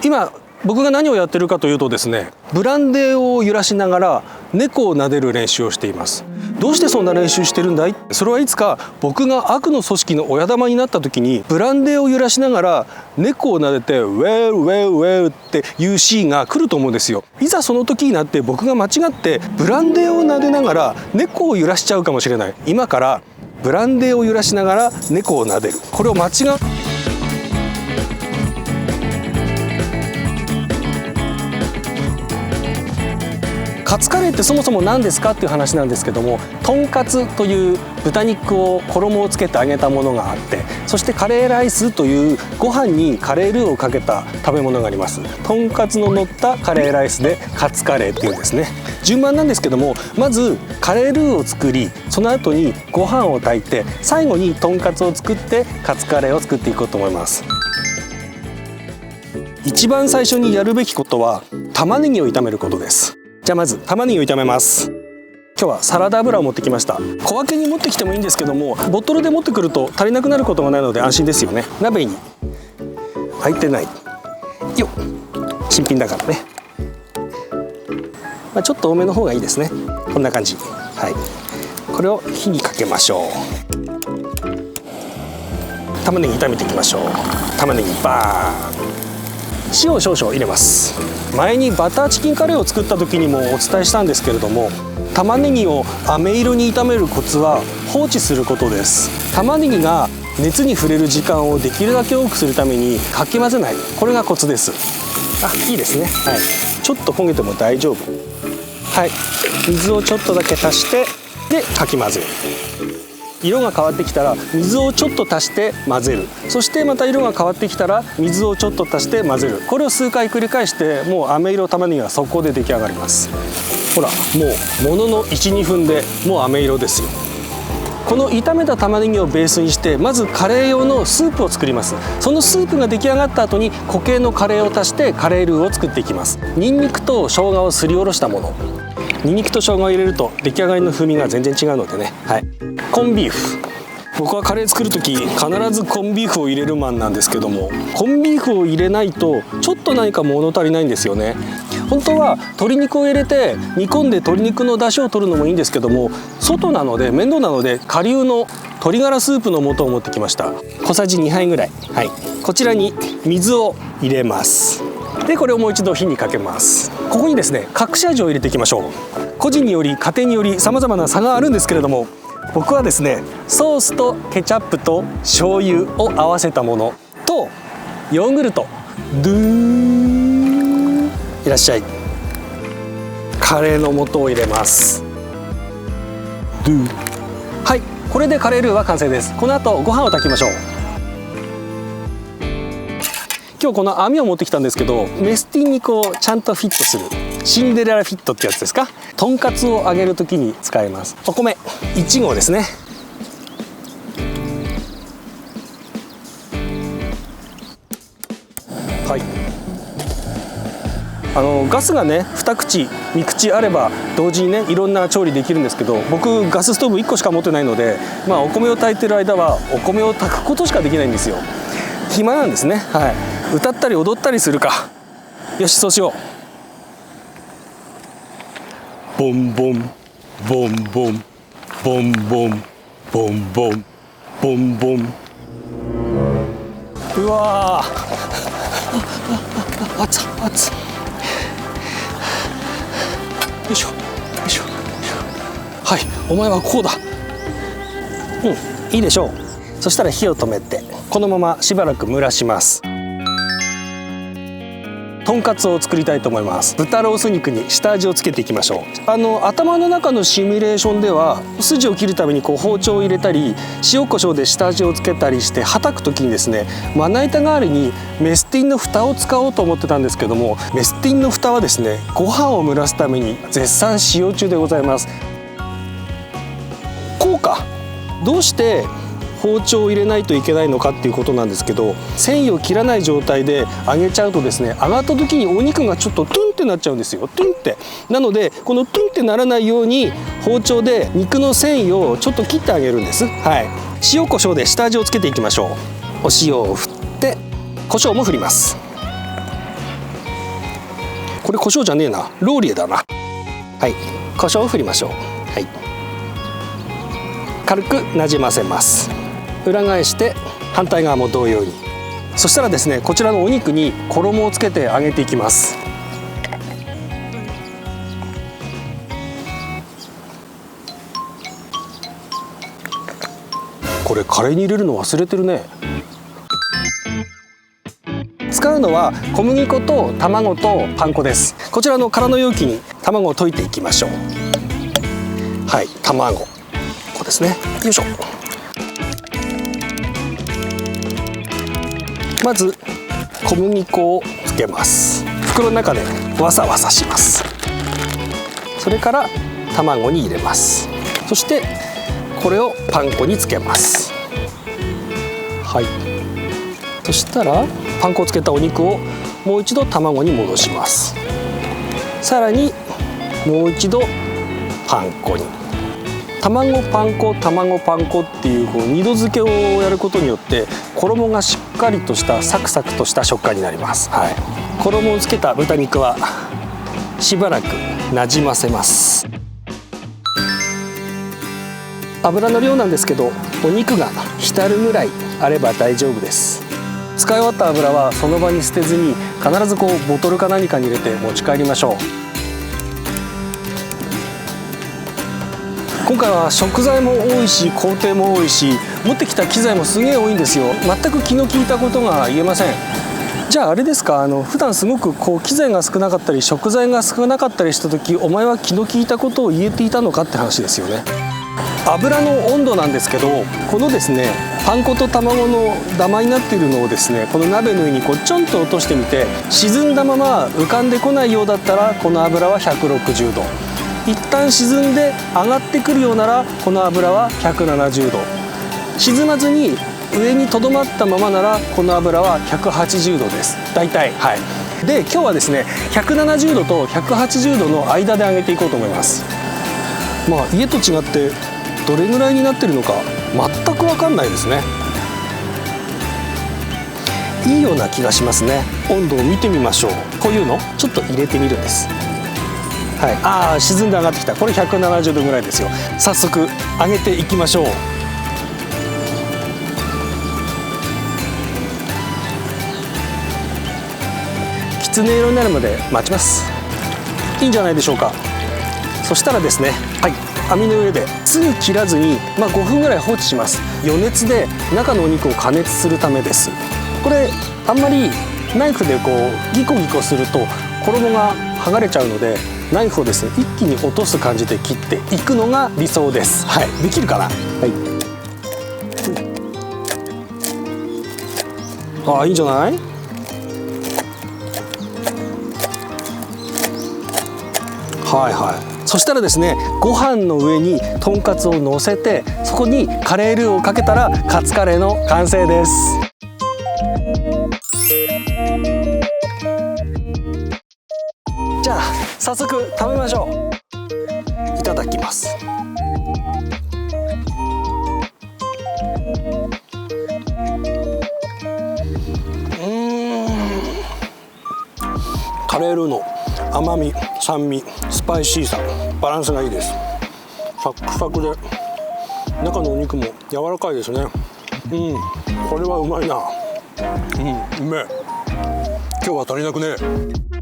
今僕が何をやってるかというとですね、ブランデーを揺らしながら猫を撫でる練習をしています。どうしてそんな練習してるんだい？それはいつか僕が悪の組織の親玉になった時にブランデーを揺らしながら猫を撫でてウェルウェルウェルっていうシーンが来ると思うんですよ。いざその時になって僕が間違ってブランデーを撫でながら猫を揺らしちゃうかもしれない。今からブランデーを揺らしながら猫を撫でる、これを間違カツカレーってそもそも何ですかっていう話なんですけども、とんかつという豚肉を衣をつけて揚げたものがあって、そしてカレーライスというご飯にカレールーをかけた食べ物があります。とんかつの乗ったカレーライスでカツカレーっていうんですね。順番なんですけども、まずカレールーを作り、その後にご飯を炊いて、最後にとんかつを作ってカツカレーを作っていこうと思います。一番最初にやるべきことは玉ねぎを炒めることです。じゃあまず玉ねぎを炒めます。今日はサラダ油を持ってきました。小分けに持ってきてもいいんですけども、ボトルで持ってくると足りなくなることがないので安心ですよね。鍋に入ってないよ、新品だからね。ちょっと多めの方がいいですね。こんな感じ。はい、これを火にかけましょう。玉ねぎ炒めていきましょう。玉ねぎバーン、塩を少々入れます。前にバターチキンカレーを作った時にもお伝えしたんですけれども、玉ねぎを飴色に炒めるコツは放置することです。玉ねぎが熱に触れる時間をできるだけ多くするためにかき混ぜない、これがコツです。あ、いいですね。はい、ちょっと焦げても大丈夫。はい、水をちょっとだけ足してでかき混ぜる。色が変わってきたら水をちょっと足して混ぜる。そしてまた色が変わってきたら水をちょっと足して混ぜる。これを数回繰り返してもう飴色玉ねぎは速攻で出来上がります。ほら、もうものの 1,2 分でもう飴色ですよ。この炒めた玉ねぎをベースにしてまずカレー用のスープを作ります。そのスープが出来上がった後に固形のカレーを足してカレールーを作っていきます。ニンニクと生姜をすりおろしたもの。ニンニクと生姜を入れると出来上がりの風味が全然違うのでね。はい、コンビーフ。僕はカレー作る時必ずコンビーフを入れるマンなんですけども、コンビーフを入れないとちょっと何か物足りないんですよね。本当は鶏肉を入れて煮込んで鶏肉の出汁を取るのもいいんですけども、外なので面倒なので顆粒の鶏ガラスープの素を持ってきました。小さじ2杯ぐらい。はい、こちらに水を入れます。でこれをもう一度火にかけます。ここにですね隠し味を入れていきましょう。個人により家庭により様々な差があるんですけれども、僕はですねソースとケチャップと醤油を合わせたものとヨーグルト、ドゥーン、いらっしゃい。カレーの素を入れます。ドゥー。はい、これでカレールーは完成です。この後ご飯を炊きましょう。今日この網を持ってきたんですけど、メスティンにこうちゃんとフィットするシンデレラフィットってやつですか。とんかつを揚げる時に使います。お米1合ですね。はい、ガスがね2口3口あれば同時にねいろんな調理できるんですけど、僕ガスストーブ1個しか持ってないので、お米を炊いてる間はお米を炊くことしかできないんですよ。暇なんですね。はい、歌ったり踊ったりするか。よし、そうしよう。ボンボンボンボンボンボンボンボンボンボン。うわー、熱っ熱っ。よいしょよいしょよいしょ。はい、お前はこうだ。いいでしょう。そしたら火を止めてこのまましばらく蒸らします。とんかつを作りたいと思います。豚ロース肉に下味をつけていきましょう。頭の中のシミュレーションでは筋を切るために包丁を入れたり塩コショウで下味をつけたりしてはたく時にですね、まな板代わりにメスティンの蓋を使おうと思ってたんですけども、メスティンの蓋はですねご飯を蒸らすために絶賛使用中でございます。こうか、どうして包丁を入れないといけないのかっていうことなんですけど、繊維を切らない状態で揚げちゃうとですね、揚がった時にお肉がちょっとトゥンってなっちゃうんですよ。トゥンって。なのでこのトゥンってならないように包丁で肉の繊維をちょっと切ってあげるんです。はい、塩コショウで下味をつけていきましょう。お塩を振って胡椒も振ります。これ胡椒じゃねえな、ローリエだな。はい、胡椒を振りましょう。はい、軽くなじませます。裏返して反対側も同様に。そしたらですね、こちらのお肉に衣をつけて揚げていきます。これカレーに入れるの忘れてるね。使うのは小麦粉と卵とパン粉です。こちらの空の容器に卵を溶いていきましょう。はい、卵こうですね。よいしょ。まず小麦粉をつけます。袋の中でわさわさします。それから卵に入れます。そしてこれをパン粉につけます。はい、そしたらパン粉をつけたお肉をもう一度卵に戻します。さらにもう一度パン粉に。卵パン粉卵パン粉っていう二度漬けをやることによって衣がしっかりとしたサクサクとした食感になります。はい、衣をつけた豚肉はしばらくなじませます。油の量なんですけど、お肉が浸るぐらいあれば大丈夫です。使い終わった油はその場に捨てずに必ずボトルか何かに入れて持ち帰りましょう。今回は食材も多いし工程も多いし、持ってきた機材もすげえ多いんですよ。全く気の利いたことが言えません。じゃああれですか、普段すごく機材が少なかったり食材が少なかったりした時、お前は気の利いたことを言えていたのかって話ですよね。油の温度なんですけど、このですねパン粉と卵のダマになっているのをですね、この鍋の上にちょんと落としてみて、沈んだまま浮かんでこないようだったらこの油は160度、一旦沈んで上がってくるようならこの油は170度、沈まずに上にとどまったままならこの油は180度です大体。はい、で今日はですね170度と180度の間で揚げていこうと思います。家と違ってどれぐらいになってるのか全く分かんないですね。いいような気がしますね。温度を見てみましょう。こういうのちょっと入れてみるんです。はい、沈んで上がってきた。これ170度ぐらいですよ。早速揚げていきましょう。きつね色になるまで待ちます。いいんじゃないでしょうか。そしたらですね、はい、網の上ですぐ切らずに、5分ぐらい放置します。余熱で中のお肉を加熱するためです。これあんまりナイフでギコギコすると衣が剥がれちゃうので、ナイフをですね一気に落とす感じで切っていくのが理想です。はい、できるかな。はい、いいんじゃない。はいはい。そしたらですね、ご飯の上にとんかつを乗せて、そこにカレールーをかけたらカツカレーの完成です。じゃあ早速食べましょう。いただきます。カレールーの甘み、酸味、スパイシーさ、バランスがいいです。サクサクで中のお肉も柔らかいですね。これはうまいな。うめえ。今日は足りなくねえ。